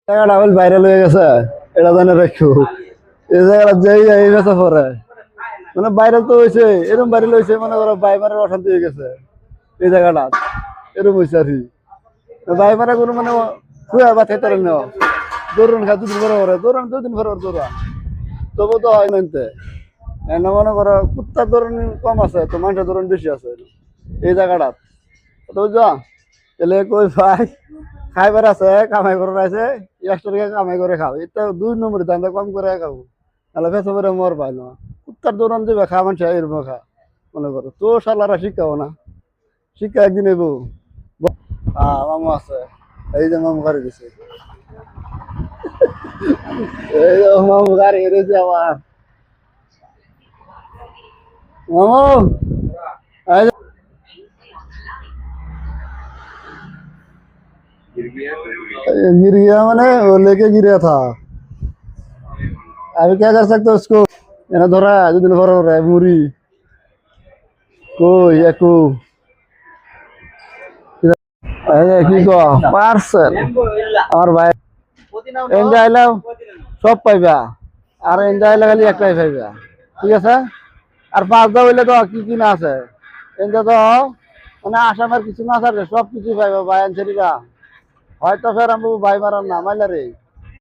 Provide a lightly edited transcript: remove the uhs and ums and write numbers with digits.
জায়গাটা হল ভাইরাল হয়ে গেছে, এটা জানে রাখো। এই জায়গাটা যেই এই গেছে পরে মানে ভাইরাল তো হয়েছে, এরকম ভাইরাল হয়েছে মনে করো বাইমারের অশান্তি হয়ে গেছে এই জায়গাটা, এরকম হয়েছে আর কি। বাইমারা কোনো মানে খুঁয়া বা থেতার না দৌড়ন খা দুদিন পরে পরে দৌড়ান, 2 দিন পরে দৌড়ান, তবু তো হয় নাইতে। এনে মনে করো কুত্তার ধরন কম আছে, তো মানুষের ধরন বেশি আছে এই জায়গাটা, বুঝছো? তাহলে কই ভাই খাইবার আছে, কামাই করে আছে, 100 টাকা কামাই করে খাও, এটা 2 নম্বরে দাম কম করে খাবো, তাহলে বেঁচে পরে মর পাই না। কুত্তার দৌড়ান দিবে খা মানুষ এরকম খা, মনে করো তো শালারা শিক্ষাও না, শিক্ষা একদিন এবো। মামু আছে, এই যে মামু গাড়ি দিছে, এই যে মামু গাড়ি এনেছে আমার মামু। এই যে गिर गया मैंने वो लेके गिरा था, अभी क्या कर सकते हो उसको, है ना धरा जो दिन भर हो रहा है मुरी को या को কি কো পার্সেল আমার ভাই এনজয় আইলাও সব পাইবা, আর এনজয় আইলে খালি একটাই পাইবা, ঠিক আছে? আর 5টা হইলে তো কি কি না আছে এনজয় তো মানে আসামের কিছু না আছে, সব কিছু পাইবা ভাই আনসারিরা, হয়তো ফের আমি ভাই মারার না মাইলা রে।